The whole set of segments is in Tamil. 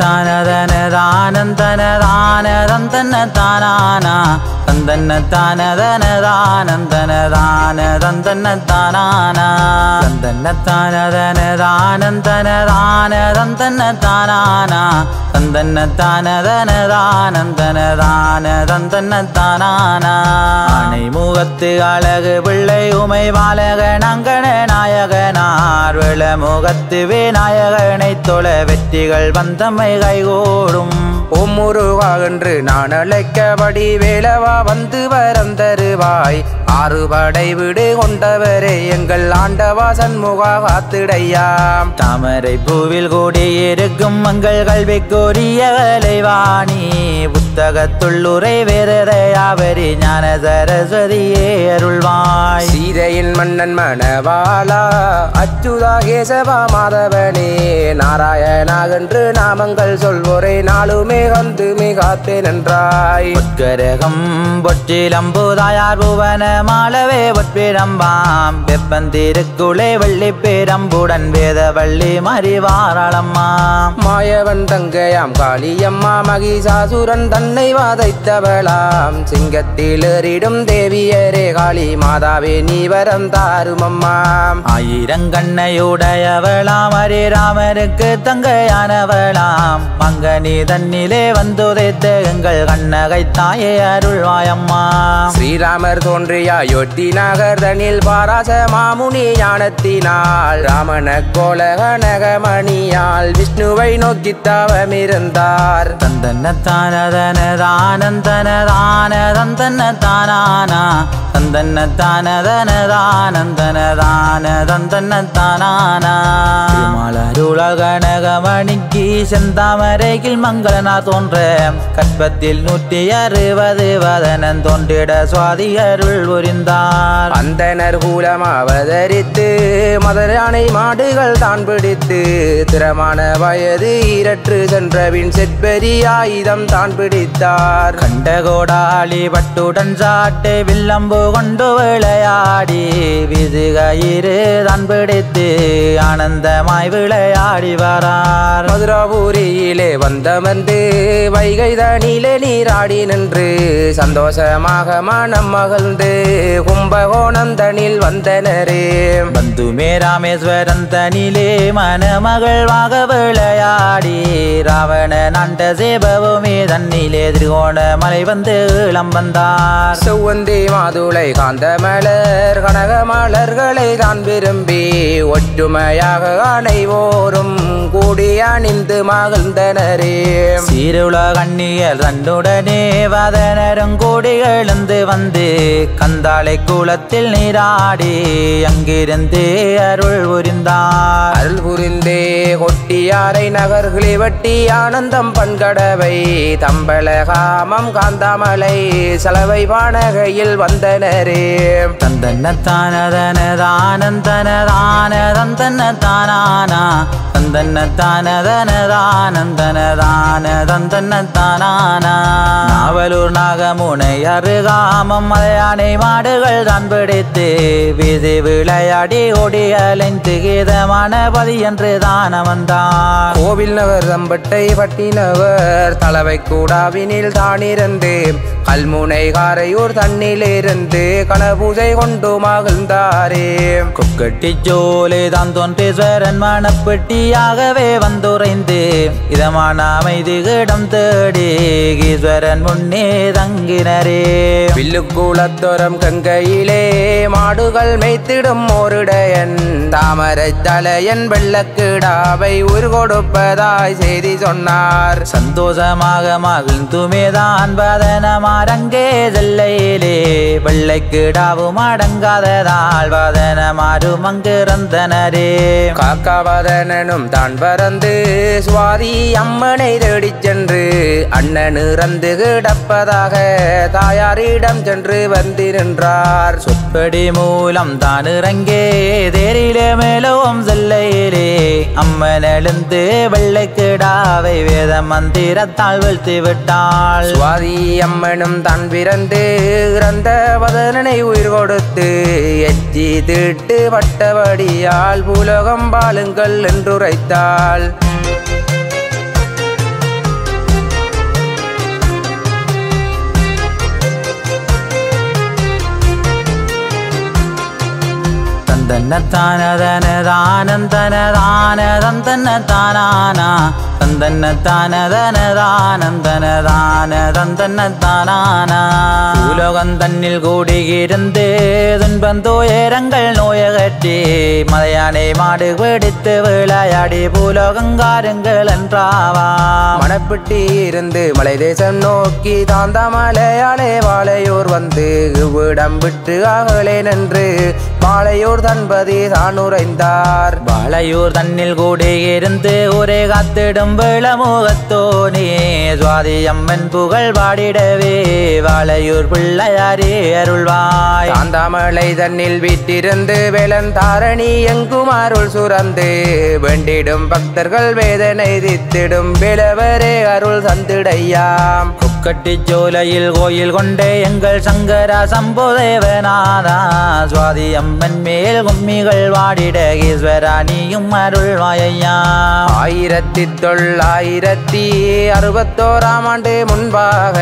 தந்தன்னதானதனதானதந்தன்னதானானா தந்தன்னதானதனதானதந்தன்னதானதந்தன்னதானானா தந்தன்னதானதனதானதனதானதந்தன்னதானானா தந்தன்னதானதனதானதனதானதந்தன்னதானானா ஆனை முகத்து அழகு பிள்ளை உமை பாலக நங்கன நாயகனார் விளமுகத்து விநாயகனை தொழ வெற்றிகள் வந்தமை கைகூடும் ஓம் முருகா என்று நான் அழைக்கபடி வேலவா வந்து வரம் தருவாய் ஆறுபடை விடு கொண்டவரே எங்கள் ஆண்டவா சண்முகா காத்திடையாம் தாமரை பூவில் கூடியிருக்கும் மங்கள் கல்வி கோரிய கலைவாணி புத்தகத்துள்ளுரை வேறரையாவரி ஞான சரஸ்வதியே அருள்வாய் சீதையின் மன்னன் மணவாளா அச்சுதா கேசவா மாதவனே நாராயணா என்று நாமங்கள் சொல்வோரை நாளுமே வந்து மிகாத்தே நன்றாய் உட்கரகம் பொற்றிலம்புதாயார் புவன மாளவே பொற்பிரம்பாம் வெப்பந்திருக்குளே வள்ளி பேரம்புடன் வேத வள்ளி மறிவாராளம்மா மாயவன் தங்கையாம் காளியம்மா மகிஷாசுரன் தன்னை வாதைத்தவளாம் சிங்கத்தில் ஏறிடும் தேவியரே காளி மாதாவே நீ வரம் தாருமம்மா ஆயிரங்கண்ணையுடையவளாம் ஹரிராமருக்கு தங்கையானவளாம் மங்கனி தன்னிலே வந்துதைத்த எங்கள் கண்ணகை தாயே அருள்வாயம்மா ஸ்ரீராமர் தோன்றிய அயோத்தி நகர் தனில் பாராச மாமுனி ஞானத்தினால் ராமன கோலகனகமணியால் விஷ்ணுவை நோக்கி தவமிருந்தார் தந்தன்னதானதனதானதந்தன்னதானானா தந்தன்னதானதனதானதந்தன்னதானானா திருமாலருலகனகமணிக்கு செந்தாமரையில் மங்களனா தோன்ற கற்பத்தில் 160 வதனன் தோன்றிட சுவாதி அருள் புரிந்தார் அந்தனர் கூலம் அவதரித்து மதுரானை மாடுகள் தான் பிடித்து திறமான வயது இரற்று சென்றபின் செற்பெரிய ஆயுதம் தான் பிடித்தார் கண்டகோடாளி பட்டுடன் சாட்டு வில்லம்பு கொண்டு விளையாடி விதுகயிறு தான் பிடித்து ஆனந்தமாய் விளையாடி வரார் மதுராபுரியிலே வந்தமர்ந்து வைகை தனிலே நீராடி நின்று சந்தோஷமாக மனம் மகிழ்ந்து கும்பகோணம் தனில் வந்தனரே பந்துமே ராமேஸ்வரன் தனிலே மனமகள்வாக விளையாடி ராவண நாண்ட சேபவுமே தன்னிலே திருகோணமலை வந்து இளம் வந்தார் செவ்வந்தி மாதுளை காந்த மலர் கனக மலர்களை தான் விரும்பி ஒற்றுமையாக அனைவோரும் கூடி அணிந்து மகிழ்ந்தனரே சீருள கண்ணியல் தன்னுடனே வதனரும் கூடி எழுந்து வந்து கந்தாளை குளத்தில் நீராடி அங்கிருந்து அருள் புரிந்தார் அருள் புரிந்தே கொட்டியாரை நகர்களை வட்டி ஆனந்தம் பண்கடவை தம்பள காமம் காந்தாமலை செலவை வானகையில் வந்தனரே தந்தன்னதானதனதானதந்தன்னதானானா தந்தன்னதானதனதானதந்தன்னதானா நாவலூர் நாகமுனை அருகாமம் மலையானை மாடுகள் தான் பிடித்து வீதி விளையாடி ஓடி அலைந்து கீதமான பதி என்று தான வந்தார் கோவில் நகர் தம்பட்டை பட்டினவர் தலைவை கூடாவினில் தானிருந்து கல்முனை காரையூர் தண்ணிலிருந்து கனபூஜை கொண்டு மகிழ்ந்தாரே கொக்கட்டி ஜோலை தான் தோன்றீஸ்வரன் மணப்பெட்டியாகவே வந்துரைந்து இதமான அமைதி இடம் தேடி ஈஸ்வரன் முன்னே தங்கினரே வில்லுக்குளத்தோரம் கங்கையிலே மாடுகள் மேய்த்திடும் ஓருடையன் தாமரை தலையன் வெள்ளக்கிடாவை உயிர் கொடுப்பதாய் செய்தி சொன்னார் சந்தோஷமாக மகிழ்ந்துமேதான் வதனமாரங்கே செல்லையிலே வெள்ளைக்கிடாவும் அடங்காததால் வதனமாரும் அங்கிருந்தனரே காக்காவதனும் தான் பறந்து சுவாதி அம்மனை தேடிச் சென்று அண்ணன் இறந்து கிடப்பதாக தாயாரிடம் சென்று வந்து நின்றார் சொற்படி மூலம் தான் இறங்கே தேரிலே மேலவும் செல்லையிலே அம்மன் எழுந்து வெள்ளைக்கிடாவை வேத மந்திரத்தால் வீழ்த்தி விட்டாள் சுவாதி அம்மனும் தான் பிறந்து இறந்த வதனனை உயிர் கொடுத்து எச்சி திட்டு பட்டபடியால் பூலோகம் பாலுங்கள் என்றுரைத்தாள் தந்தன்னத்தானதனதானந்தனதானதந்தன்னத்தானானா தந்தன்னத்தானதனதானந்தனதானதந்தன்னத்தானானா உலகம் தன்னில் கூடியிருந்து துன்பம் துயரங்கள் நோயகற்றி மலையானை மாடு வெடித்து விளையாடி பூலோகங்காருங்கள் என்றாவா மணப்பிட்டி இருந்து மலை தேசம் நோக்கி தாந்த மலையாளே வாழையூர் வந்து இவ்விடம் விட்டு அகலே நின்று வாழையூர் தன்பதி தான் உறைந்தார் வாழையூர் தன்னில் கூடியிருந்து ஒரே காத்திடும் விளமுகத்தோனே சுவாதி அம்மன் புகழ் பாடிடவே வாழையூர் பிள்ளையாரே அருள்வாய் தாந்தாமலை தன்னில் வீட்டிருந்து வேலன் தாரணி எங்கும் அருள் சுரந்து வேண்டிடும் பக்தர்கள் வேதனை தித்திடும் வேலவரே அருள் தந்திடையாம் கொக்கட்டி சோலையில் கோயில் கொண்டே எங்கள் சங்கரா சம்போதேவநாதா சுவாதி அம்மன் மேல் கும்மிகள் வாடிட ஈஸ்வரா நீயும் அருள்வாயா 1961 ஆண்டு முன்பாக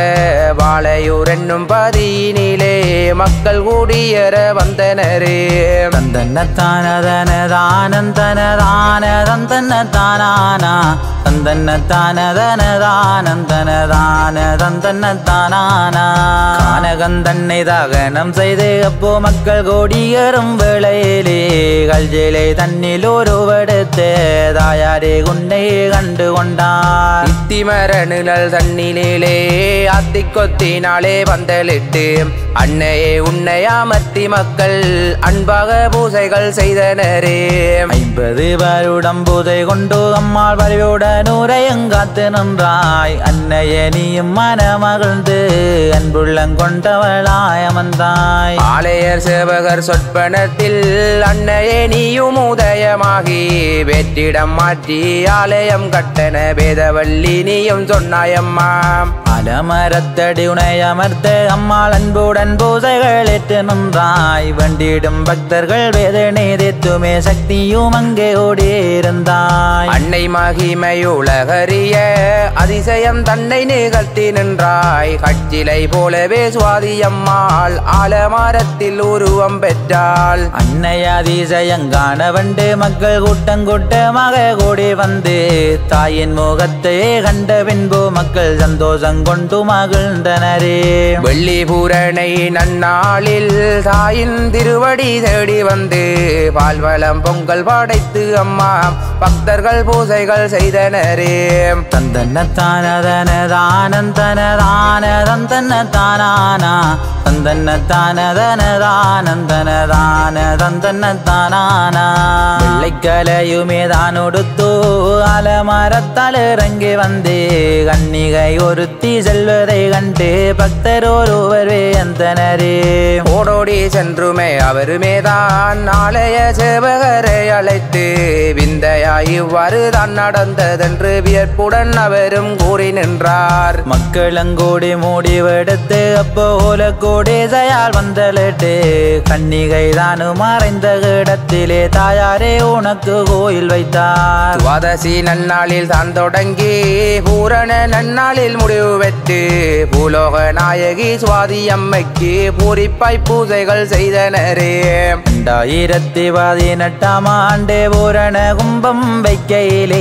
வாழையூர் என்னும் பதியினிலே மக்கள் கூடியற வந்தனரே தந்தன்னத்தானதனதானந்தனதானதந்தன்னத்தானானா தந்தன்னத்தானதனதானந்தனதானதந்தன்னத்தானானா கானகந்தன்னை தாகனம் செய்து அப்போ மக்கள் கோடியரும் வேளையிலே கல்ஜிலை தன்னில் ஒருவெடுத்து தாயாரே குண்டை கண்டு கொண்டார் இத்திமர நிழல் தன்னிலே அத்திக்கொத்தினாலே வந்தலிட்டு அன்னையே உன்னை அமர்த்தி மக்கள் அன்பாக பூசைகள் செய்தனரே 50 வருடம் பூஜை கொண்டு அம்மாள் வரிவுடன் உரையங்காத்து நின்றாய் அன்னையே நீயும் மனமகிழ்ந்து அன்புள்ளங்கொண்டவளாய் அமர்ந்தாய் ஆலயர் சேவகர் சொற்பனத்தில் அன்னையே நீயும் உதயமாகி வெற்றிடம் மாற்றி ஆலயம் கட்டண வேதவள்ளி நீயும் சொன்னாயம்மா அலமரத்தடி உனை அமர்த்த அம்மாள் அன்புடன் பூஜைகள் ஏற்று நின்றாய் வண்டிடும் பக்தர்கள் வேதனை தேத்துமே சக்தியும் அங்கே ஓடியிருந்தாய் அன்னை மகிமையுலகறிய அதிசயம் தன்னை நிகழ்த்தி நின்றாய் கட்சிலை போலவே சுவாதி அம்மாள் ஆலமரத்தில் உருவம் பெற்றாள் அன்னை அதிசயங்கான வண்டு மக்கள் கூட்டமாக கூடி வந்து தாயின் முகத்தை கண்ட பின்பு மக்கள் சந்தோஷம் கொண்டு மகிழ்ந்தனரே வெள்ளி பூரணை நன்னாளில் தாயின் திருவடி தேடி வந்து பால்வளம் பொங்கல் படைத்து அம்மா பக்தர்கள் பூசைகள் செய்தனரே தந்தன்னத்தானதனதானந்தனதானதந்தன்னத்தானானா தந்தன்னத்தானதனதானந்தனதானதந்தன்னத்தானானா வெள்ளைக்கலையுமே தான் உடுத்து அலமரத்தால் இறங்கி வந்து கன்னிகை ஒருத்தி செல்வதை கண்டு பக்தர் ஒருவர் வேந்தனரே ஓடோடி சென்றுமே அவருமே தான் ஆலய சேவகரை அழைத்து விந்தையாய் இவ்வாறு தான் நடந்ததென்று வியப்புடன் அவரும் கூறி நின்றார் மக்களங்கூடி முடிவெடுத்து அப்போல கோடேசையால் வந்தலிட்டு கன்னிகை தானும் மறைந்த இடத்திலே தாயாரே உனக்கு கோயில் வைத்தார் துவாதசி நன்னாளில் தான் தொடங்கி பூரண நன்னாளில் முடிவு பெற்று பூலோக நாயகி சுவாதி அம்மைக்கு பூரிப்பாய் பூஜைகள் செய்தனரே 2018 ஆண்டு பூரண கும்பம் வைக்கையிலே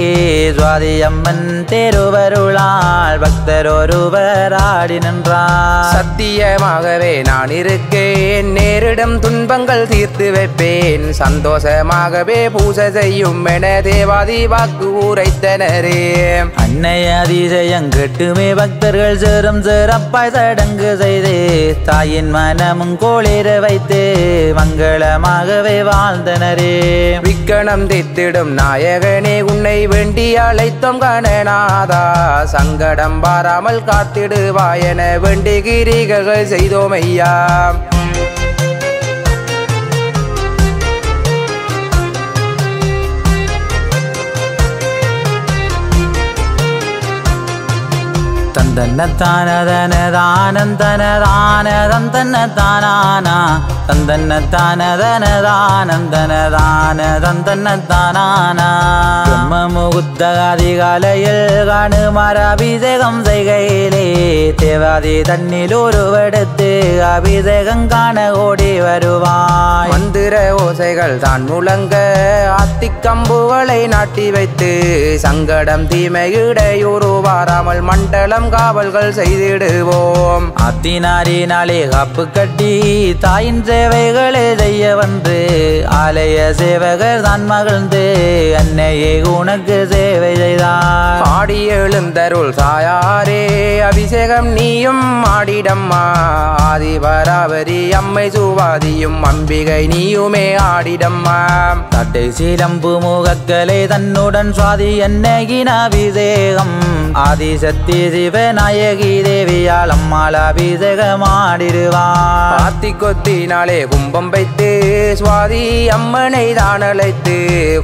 சுவாதி அம்மன் திருவருளால் பக்தர் ஒருவர் ஆடி நின்றார் சத்தியமாகவே நான் இருக்கேன் நேரிடும் துன்பங்கள் தீர்த்து வைப்பேன் சந்தோஷமாகவே பூஜை செய்யும் என தேவாதி வாக்கு உரைத்தனரே அன்னை அதிசயம் கெட்டுமே பக்தர்கள் சேரும் சிறப்பாய் சடங்கு செய்து தாயின் மனமும் கோளிர வைத்து மங்களமாகவே வாழ்ந்தனரே விக்கணம் தித்திடும் நாயகனே உன்னை வேண்டி அழைத்தோம் கணநாதா சங்கடம் பாராமல் காத்திடுவாயென வேண்டி கிரிகள் செய்தோம் ஐயா தந்தன்னத்தானதனதானந்தனதானதந்தன்னத்தானானா தந்தன்னத்தானதனதானந்தனதானதந்தன்னத்தானானா பிரம்ம முகூர்த்த அதிகாலையில் காணுமாறு அபிஷேகம் செய்கையிலே தேவாதி தன்னில் ஒருவெடுத்து அபிஷேகம் காண ஓடி வருவாய். மந்திர ஓசைகள் தான் முழங்க அத்திக்கம்புகளை நாட்டி வைத்து சங்கடம் தீமை இடையூறு வாராமல் மண்டலம் காவல்கள் செய்திடுவோம். அத்தினாரினாலே காப்பு கட்டி தாயின் சேவைகளை செய்ய வந்து ஆலய சேவகர் தான் மகிழ்ந்து அன்னையே உனக்கு சேவை செய்தார். ஆடி எழுந்தருள் தாயாரே அபிஷேகம் நீயும் ஆடிடம்மா. ஆதிபராவரி அம்மை சுவாதியும் அம்பிகை நீயுமே ஆடிடம்மா. தட்டை சிலம்பு முகக்கலை தன்னுடன் சுவாதி என்னகின அபிஷேகம் ஆதிசக்தி சிவநாயகி தேவியால் அம்மாள் அபிஷேகம் ஆடிடுவார். ஆத்தி கொத்தினாலே கும்பம் வைத்து சுவாதி அம்மனை தான் அழைத்து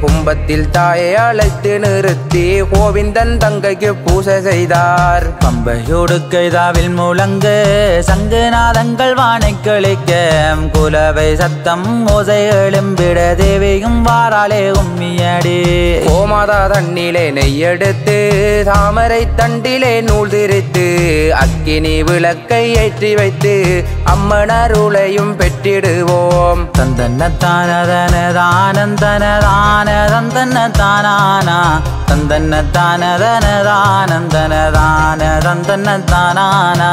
கும்பத்தில் தாயை அழைத்து நிறுத்தி கோவிந்தன் தங்கைக்கு பூசை செய்தார். பம்பையோடு கைதாவில் முழங்கு சங்குநாதங்கள் வானை கழிக்க குலவை சத்தம் ஓசை எழும்பிட தேவியும் வாராலே உம்மியடி. கோமாதா தண்ணிலே நெய்யெடுத்து தாமரை தண்டிலே நூல் திரித்து அக்கினி விளக்கை ஏற்றி வைத்து அம்மனருளையும் பெற்றிடுவோம். தந்தன்னத்தானதனதானந்தனதானதந்தன்னத்தானானா தந்தன்னத்தானதனதானந்தனதானதந்தன்னத்தானானா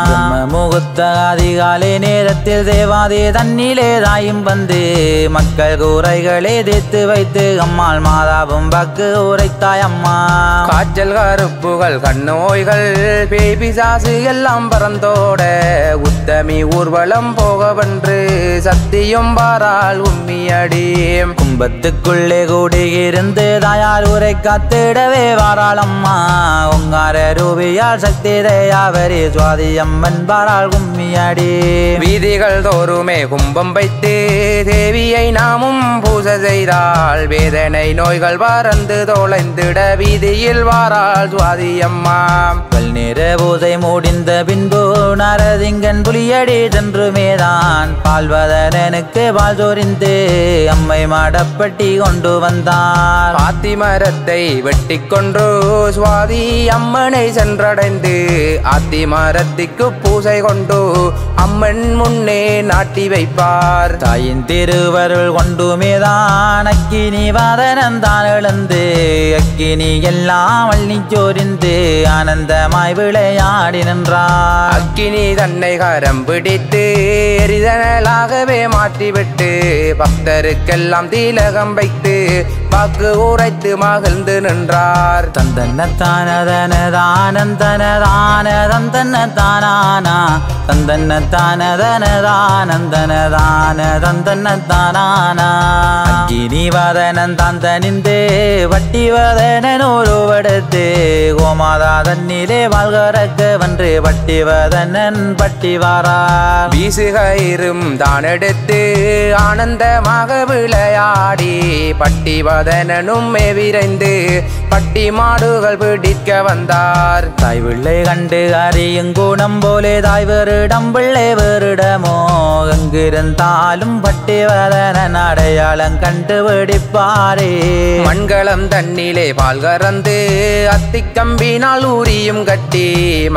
பிரம்ம முகூர்த்த அதிகாலை நேரத்தில் தேவாதி தன்னிலே தாயும் வந்து மக்கள் கூரைகளை தேத்து வைத்து அம்மாள் மாதாவும் பக்கு உரைத்தாய் அம்மா. காய்ச்சல் கருப்புகள் கண்ணோய்கள் பேபிசாசு எல்லாம் பறந்தோட உத்தமி ஊர்வலம் போகவென்று சத்தியும் பாராள் உம்மியடி. கும்பத்துக்குள்ளே கூடியிருந்து தாயார் உரை காத்திடவே வாராள் அம்மா. உங்கார ரூபியால் சக்தி தேயாவரி சுவாதி அம்மன் பாராள் கும்மியடி. வீதிகள் தோறுமே கும்பம் வைத்து தேவியை நாமும் பூசை செய்தால் வேதனை நோய்கள் பறந்து தொலைந்திட வீதியில் வாராள் சுவாதி அம்மா. பல்நேர பூசை முடிந்த பின்பு நரதிங்கன் புலியடி சென்று மேதான் பால்வதனனுக்கு பால் சொரிந்து அம்மை மாடப்பட்டி கொண்டு வந்தார். ஆத்தி மரத்தை வெட்டி கொன்று சுவாதி அம்மனை சென்றடைந்து ஆத்தி மரத்திற்கு பூசை கொண்டு அம்மன் முன்னே நாட்டி வைப்பார். தாயின் திருவருள் கொண்டு மேதான் அக்கினி வாதனந்தான் எழுந்து அக்கினி எல்லாம் அள்ளி சொரிந்து ஆனந்தமாய் விளையாடி நின்றார். அக்கினி தன்னை கரம் பிடித்து எரிதனலாகவே மாற்றிவிட்டு பக்தருக்கெல்லாம் தீலகம் வைத்து வாக்கு உரைத்து மகிழ்ந்து நின்றார். தந்தன்னத்தானதனதானந்தனதானதந்தன்னத்தானானா தந்தன்னத்தானதனதானந்தனதானதந்தன்னத்தானானா அக்கினி வாதனந்தான் தனிந்து வட்டி வாதனன் ஒருவடுத்து கோமாதா தன்னிலே வாழ்கறக்க வென்று பட்டி வாதனன் பட்டி வாரார். வீசுகயிரும் தான் எடுத்து ஆனந்தமாக விளையாடி பட்டி வதனனும் விரைந்து பட்டி மாடுகள் பிடிக்க வந்தார். தாய் பிள்ளை கண்டு அறியும் குணம் போலே தாய் வேறிடம் பிள்ளை வேறிடமோ எங்கிருந்தாலும் பட்டி வதனன் அடையாளம் கண்டு பிடிப்பாரே. மண்களம் தண்ணிலே பால் கறந்து அத்திக்கம்பினால் ஊரியும் கட்டி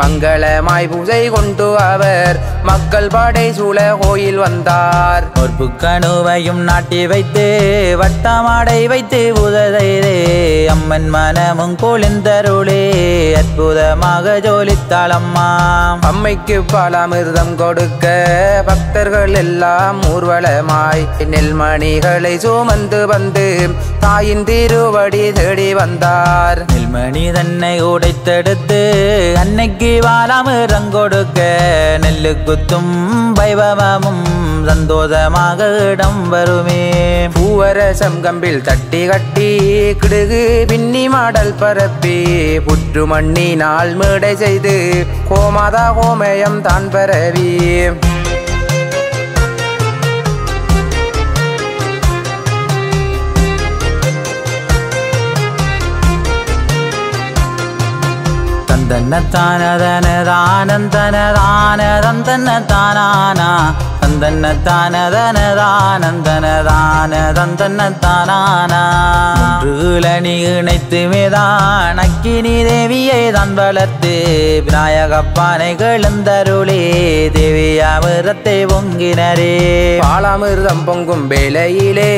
மங்களமாய் பூஜை கொண்டு அவர் மக்கள் படை சூழ கோயில் வந்தார். ஒரு கணுவையும் நாட்டி வைத்து வட்டமாடை வைத்து உததைதே அம்மன் மனமும் கொளிந்தருளே அற்புதமாக ஜோலித்தாளம்மா. அம்மைக்கு பலாமிர்தம் கொடுக்க பக்தர்கள் எல்லாம் ஊர்வலமாய் நெல்மணிகளை சுமந்து வந்து தாயின் திருவடி தேடி வந்தார். நெல்மணி தன்னை உடைத்தெடுத்து அன்னைக்கு வாலாமிரம் கொடுக்க நெல்லு குத்தும் வைபவமும் சந்தோஷமாக இடம் வருமே. பூவரசம் கம்பில் தட்டி கட்டி கிடுகு பின்னி மாடல் பரப்பி புற்று மண்ணினால் மேடை செய்து கோமாதா கோமயம் தான் பரவி தந்தன்னத்தானதனதானந்தனதானதந்தன்னதானானா தந்தன்னத்தானதனதானந்தனதானதந்தன்னதானானா மூன்றுகளி இணைத்து மேதான் அக்கினி தேவியை தான் வளர்த்து விநாயகப்பானை எழுந்தருளே தேவியாமிரத்தை பொங்கினரே பாலாமிர்தம் பொங்கும் வேளையிலே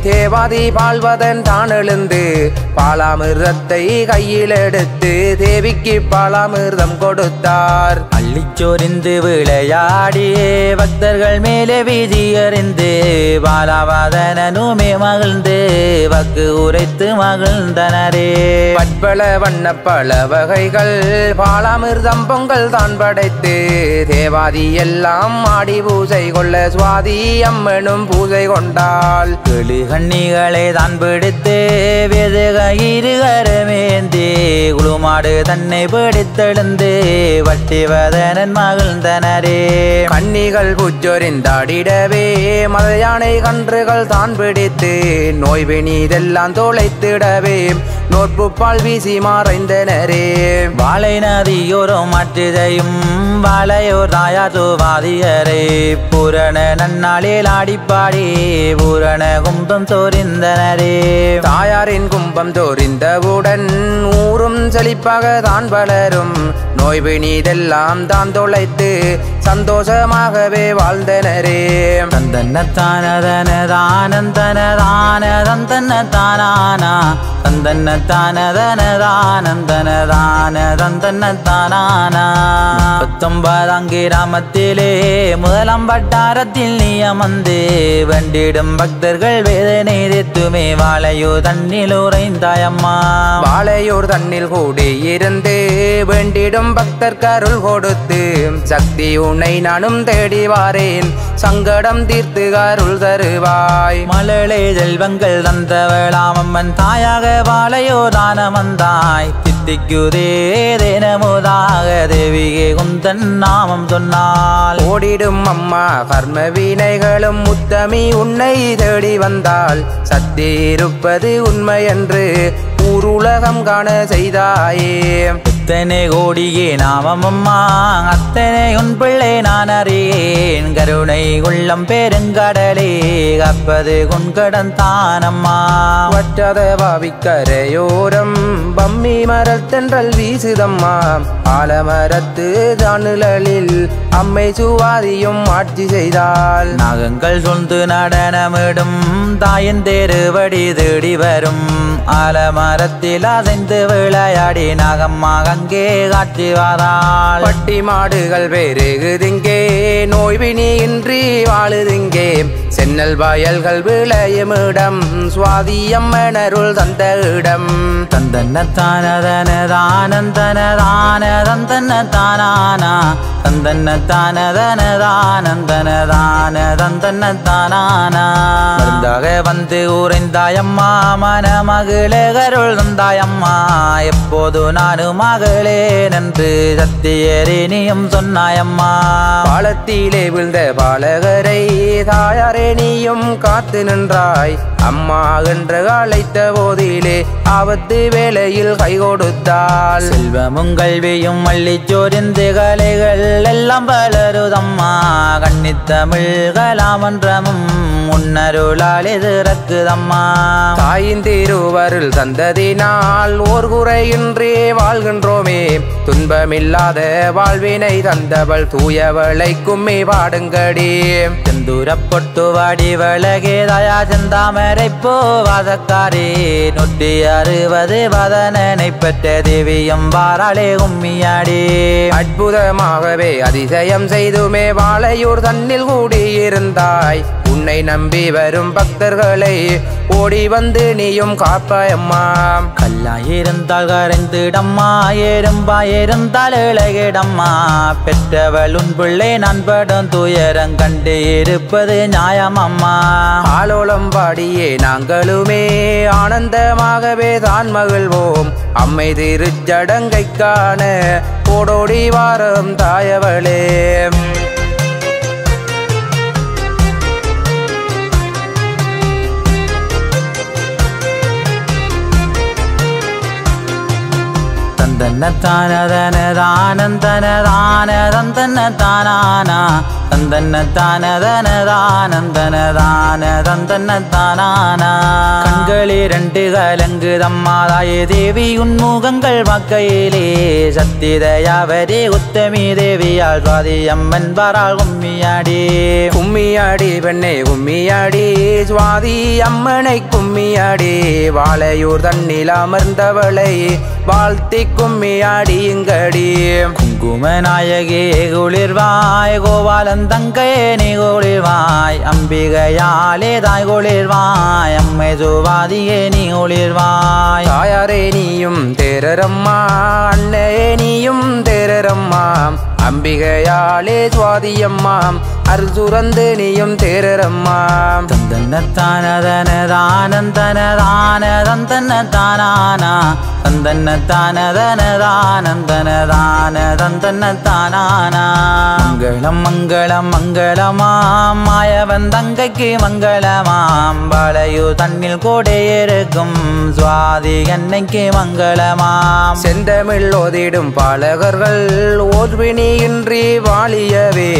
தேவாதி பால்வதன் தான் எழுந்து பாலாமிர்தத்தை கையில் எடுத்து தேவிக்கு பாலாமிர்தம் கொடுத்தார். அள்ளிச்சொரிந்து விளையாடியே பக்தர்கள் மேலே வீதியறிந்து பாலாவதனனுமே மகிழ்ந்து வக்கு உரைத்து மகிழ்ந்தனரே. பற்பல வண்ண பல வகைகள் பாலாமிர்தம் பொங்கல் தான் படைத்து தேவாதி எல்லாம் ஆடி பூஜை கொள்ள சுவாதி அம்மனும் பூஜை கொண்டாள். கிளி கண்ணிகளை தான் பிடித்து வேதுகயிறுகரமேந்தி குழுமாடு தன்னை பிடித்தெழுந்து வட்டிவதனன் மகிழ்ந்தனரே. கன்னிகள் புச்சொரிந்தாடிடவே மத யானை கன்றுகள் தான் பிடித்து நோய்வினிதெல்லாம் தொலைத்திடவே நோற்பு பால் வீசி மறைந்தனரே. வாழை நதியோரும் மற்றதையும் வாழையோர் தாயார் சுவாதியரை பூரண நன்னாளில் ஆடிப்பாடி பூரண கும்பம் சோரிந்தனரே. தாயாரின் கும்பம் தோரிந்தவுடன் ஊரும் செழிப்பாக தான் வளரும் நோய்வினிதெல்லாம் தான் தொலைத்து சந்தோஷமாகவே வாழ்ந்தனரே. தந்தன்னத்தானதனதானந்தனதானதந்தன்னதானானா தந்தன்னத்தானதனதானந்தனதானதந்தன்னதானானா 19ஆம் கிராமத்திலே முதலாம் வட்டாரத்தில் நியமந்து வண்டிடும் பக்தர்கள் வேதனை தீர்த்துமே வாழையூர் தன்னில் உறைந்தாயம்மா. வாழையூர் தன்னில் கூடி இருந்து வேண்டிடும் பக்தர் கருள் கொடுத்து சக்தி உன்னை நானும் தேடி வாரேன் சங்கடம் தீர்த்து அருள் தருவாய். மழலை செல்வங்கள் தந்தவளாமம்மன் தாயாக வாழையோ தானம் வந்தாய் தித்திக்குதே தினமுதாக தேவிகே குந்தன் நாமம் சொன்னால் ஓடிடும் அம்மா கர்ம வினைகளும் உத்தமி உன்னை தேடி வந்தால் சக்தி இருப்பது உண்மை என்று ஊருலகம் காண செய்தாயே. எத்தனை கோடியே நாமம்மா அத்தனை உன் பிள்ளை நான் அறியேன் கருணை உள்ளம் பெருங்கடலே கப்பது குன்கடன் தானம்மா. வற்றாத பாவிக்கரையோரம் பம்மி மரத்தென்றல் வீசுதம்மா ஆலமரத்து தானுலில் அம்மை சுவாதியும் ஆட்சி செய்தால் நாகங்கள் சொந்து நடனமிடும் தாயின் தேருவடி தேடி வரும் ஆலமரத்தில் அசைந்து விளையாடி நாகம்மா அங்கே காட்சி வாராள். பட்டி மாடுகள் பெருகுதிங்கே நோய்வினி இன்றி வாழுதிங்கே சென்னல் வயல்கள் விளையும் இடம் சுவாதியம்மனருள் தந்த இடம். தந்தன்னத்தானதனதானந்தனதானதந்தன்னதானானா தந்தன்னத்தானதனதானந்தனதானதந்தன்னதானானா மருந்தாக வந்து உறைந்தாயம்மா மனமகளே கருள் தந்தாயம்மா எப்போது நானும் மகளே நன்று சத்தியரேனியும் சொன்னாயம்மா. பாலத்திலே விழுந்த பாலகரை தாயாரே நீயும் காத்து நின்றாய் அம்மா என்று அழைத்த போதிலே ஆபத்து வேளையில் கை கொடுத்தாள். செல்வமும் கல்வியும் மல்லிச்சோரிந்து கலைகள் எல்லாம் வளருதம்மா கண்ணித்தமிழ்கலாமன்றமும் உன்னருளால் எதிரக்குதம்மா. தாயின் திருவருள் தந்ததினால் ஓர் குறையின்றி வாழ்கின்றோமே துன்பமில்லாத வாழ்வினை தந்தவள் தூயவளை கும்மி பாடுங்கடி. செந்தூரப்பொட்டு வாடி வழகே தயா செந்தாமரை போவாதக்காரே 160 வதனனை பெற்ற தேவியம் வாராளே கும்மியாடி. அற்புதமாகவே அதிசயம் செய்துமே வாழையூர் தன்னில் கூடியிருந்தாய் உன்னை நம்பி வரும் பக்தர்களை ஓடி வந்து நீயும் காப்பாயம்மா. கல்லாயிருந்தால் கரைந்திடம்மா எறும்பாயிருந்தால் இழகிடம்மா பெற்றவள் உன் பிள்ளை நண்படும் துயரம் கண்டு இருப்பது நியாயமம்மா. ஆலோலம் பாடியே நாங்களுமே ஆனந்தமாகவே தான் மகிழ்வோம் அம்மை திருச்சடங்கை காண ஓடோடி வாரம் தாயவளே. தந்தன்னத்தானதனதானந்தனதானதந்தன்னதானானா தந்தன்னத்தானதனதானந்தனதானதந்தன்னதானானா கண்களிரண்டு கலங்குதம்மாதாயே தேவி உன்முகங்கள் மக்கையிலே சத்திதயாவரே உத்தமி தேவியால் சுவாதி அம்மன் வராள் கும்மியாடி கும்மியாடி பெண்ணே கும்மியாடி சுவாதி அம்மனை கும்மியாடி வாழையூர் தன்னில் அமர்ந்தவளை வாழ்த்தி கும்மியாடி இங்கடி குங்குமநாயகே குளிர்வாய் கோபாலன் தங்கையே நீ குளிர்வாய் அம்பிகையாலே தாய் குளிர்வாய் அம்மை சுவாதியே நீ குளிர்வாய் தாயாரே நீயும் தேரரம்மா அன்னையே நீயும் தேரரம்மா அம்பிகையாலே சுவாதியம்மா அருள் சுரந்து நீயும் தேரரம்மா தந்தன்னத்தானதனதானந்தனதானதந்தன்னதானானா தந்தன்னத்தானதனதானந்தனதானதந்தன்னதானானா மங்களம் மங்களம் மங்களமாம் மாயவன் தங்கைக்கு மங்களமாம் வாழையூ தன்னில் கோடையிருக்கும் சுவாதி அன்னைக்கு மங்களமாம் செந்தமிழ் ஓதிடும் பாலகர்கள் ஓர்வினியின்றி வாழியவே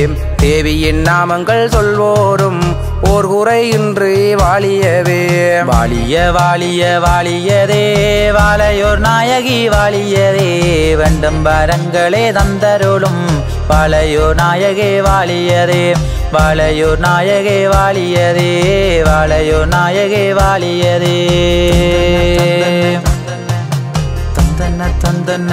தேவியின் நாமங்கள் சொல்வோரும் ஓர் குறையின்றி வாழியவே வாழிய வாழிய வாழியதே வாழையோர் நாயகி வாழியதே வேண்டும் வரங்களே தந்தருளும் வாழையோர் நாயகே வாழியதே வாழையோர் நாயகே வாழியதே வாழையோர் நாயகே வாழியதே தந்தன்ன தந்தன்ன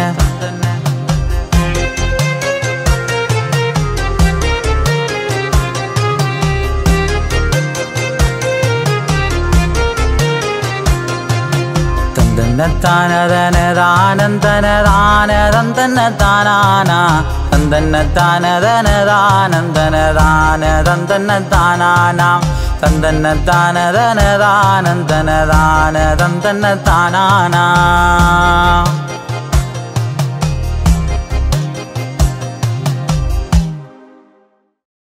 தந்தன்னத்தானதனதானந்தனதானதந்தன்னதானானா தந்தன்னத்தானதனதானந்தனதானதந்தன்னதானானா தந்தன்னத்தானதனதானந்தனதானதந்தன்னதானானா